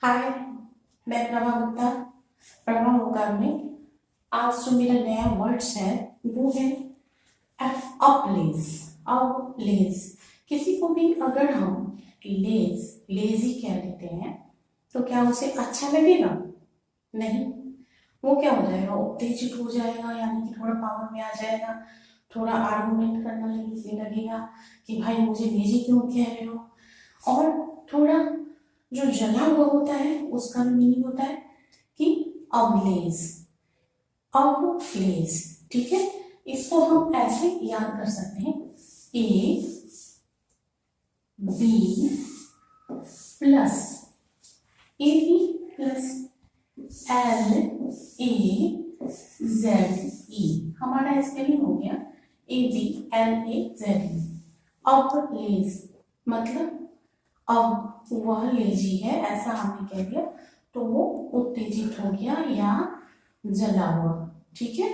हाय, मैं प्रमा गुप्ता, प्रमा मुकाम में। आज जो मेरा नया वर्ड्स है वो है अपलेज। अपलेज, किसी को भी अगर हम लेजी कह देते हैं तो क्या उसे अच्छा लगेगा? नहीं। वो क्या हो जाएगा, उत्तेजित हो जाएगा, यानी कि थोड़ा पावर में आ जाएगा, थोड़ा आर्गुमेंट करना लगेगा कि भाई मुझे लेजी क्यों कह रहे हो। और थोड़ा जो जला हुआ होता है उसका भी मीनिंग होता है कि अबलेज। अबलेज, ठीक है। इसको हम ऐसे याद कर सकते हैं, A B plus A B plus L A Z E. हमारा स्पेलिंग हो गया A B L A Z E. Ablaze मतलब अब वह लेजी है, ऐसा हमने कह दिया तो वो उत्तेजित हो गया या जला हुआ, ठीक है।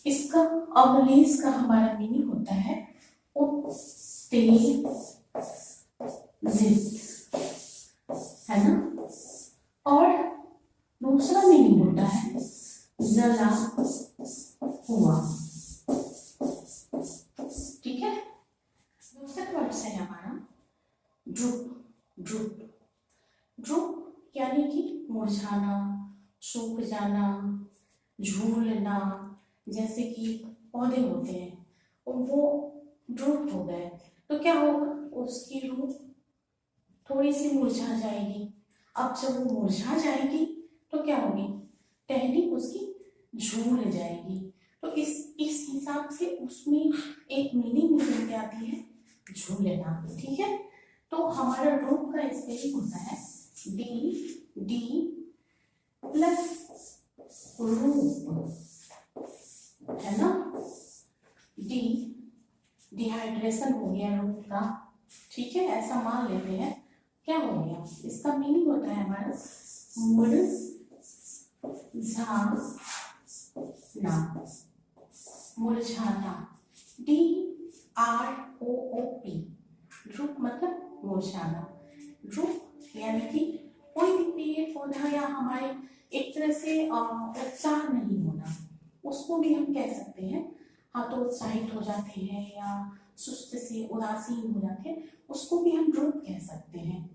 इसका अबलेज का हमारा मीनिंग होता है उत्तेजित, है ना। और दूसरा मीनिंग होता है जला हुआ, ठीक है। दूसरा वर्ड है हमारा ड्रूप। ड्रूप ड्रूप यानी कि मुरझाना, सूख जाना, झूलना। जैसे कि पौधे होते हैं वो ड्रूप हो गए तो क्या होगा, उसकी रूह थोड़ी सी मुरझा जाएगी। अब जब वो मुरझा जाएगी तो क्या होगी, टहनी उसकी झूल जाएगी। तो इस हिसाब से उसमें एक मीनिंग निकल के आती है झूलना, ठीक है। तो हमारा ड्रूप का स्पेलिंग होता है डी डी प्लस रूप, है ना। डी डिहाइड्रेशन हो गया रूप का, ठीक है, ऐसा मान लेते हैं। क्या हो गया, इसका मीनिंग होता है हमारा मुरझाना। मुरझाना, D R O O P. Droop मतलब मुरझाना। ड्रूप यानी कि कोई भी पेड़ पौधा या हमारे एक तरह से उत्साह नहीं होना, उसको भी हम कह सकते हैं। हाँ, तो उत्साहित हो जाते हैं या सुस्त से उदासीन हो जाते हैं, उसको भी हम ड्रूप कह सकते हैं,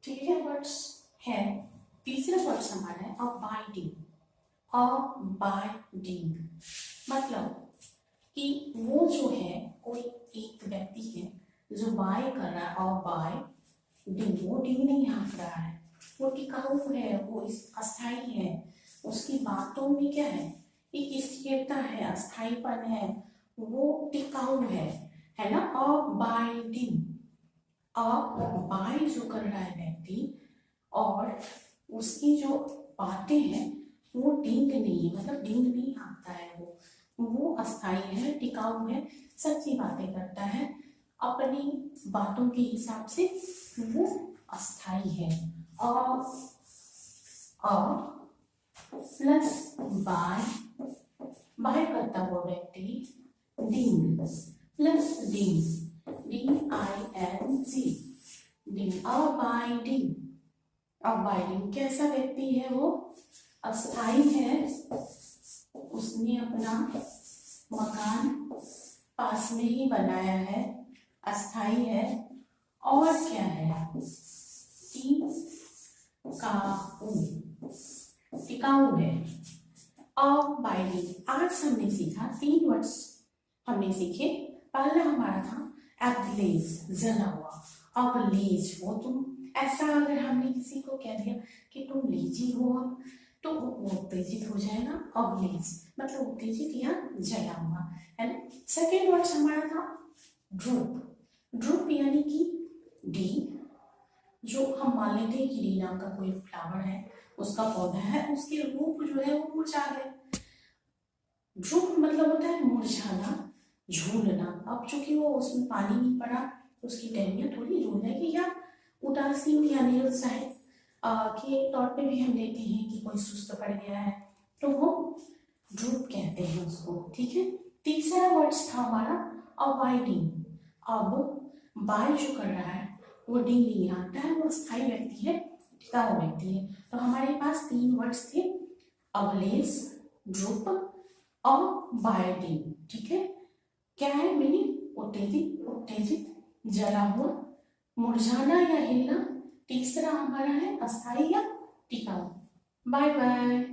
ठीक है। वर्ड्स है, तीसरा वर्ड्स हमारा है अबाइडिंग। अबाइडिंग मतलब कि वो जो है, कोई एक व्यक्ति है जो बाय कर रहा है, और बाय डिंग, वो डिंग नहीं हाँक रहा है, वो टिकाऊ है, वो अस्थाई है। उसकी बातों में क्या है, एक स्थिरता है, अस्थाईपन है, वो टिकाऊ है ना। अबाइडिंग, बाय जो कर रहा है व्यक्ति, और उसकी जो बातें हैं वो डिंग नहीं, मतलब डिंग नहीं हाँकता है, वो अस्थाई है, टिकाऊ है, सच्ची बातें करता है, अपनी बातों के हिसाब से वो अस्थाई है। अ प्लस बाय, बाय करता हुआ व्यक्ति, ding plus ding, D I N G, ding. Abiding, abiding कैसा व्यक्ति है, वो अस्थाई है, उसने अपना मकान पास में ही बनाया है, अस्थाई है, और क्या है, टिकाऊ, टिकाऊ है। अबाइडिंग, आज हमने सीखा 3 वर्ड्स हमने सीखे। पहला हमारा था एब्लेज, जला हुआ। अबलेज, वो तुम ऐसा, अगर हमने किसी को कह दिया कि तुम लेजी हो तो वो उत्तेजित हो जाएगा। अबलेज मतलब उत्तेजित या जला हुआ, है ना। सेकेंड वर्ड्स हमारा था ड्रूप। ड्रूप यानी कि डी, जो हम मान लेते हैं कि डी नाम का कोई फ्लावर है, उसका पौधा है, उसके रूप जो है वो मुरझा गए। ड्रूप मतलब होता है मुरझाना, झूलना। अब चूंकि वो उसमें पानी नहीं पड़ा तो उसकी टहनियाँ थोड़ी झूल जाएगी, या उदासीन या निरुत्साहित के तौर पे भी हम लेते हैं कि कोई सुस्त पड़ गया है, तो वो ड्रूप कहते हैं उसको, ठीक है। तीसरा वर्ड्स था हमारा अबाइडिंग। अब बाय जो कर रहा है वो डिंग नहीं आता है, वो स्थायी व्यक्ति है, टिकाऊ मिलती है। तो हमारे पास 3 वर्ड्स थे, अबलेज, ड्रूप और बायोटीन। ठीक है, क्या है मीनिंग? उत्तेजित, उत्तेजित, जला हुआ, मुरझाना या हिलना। तीसरा हमारा है अस्थायी या टिकाऊ। Bye bye.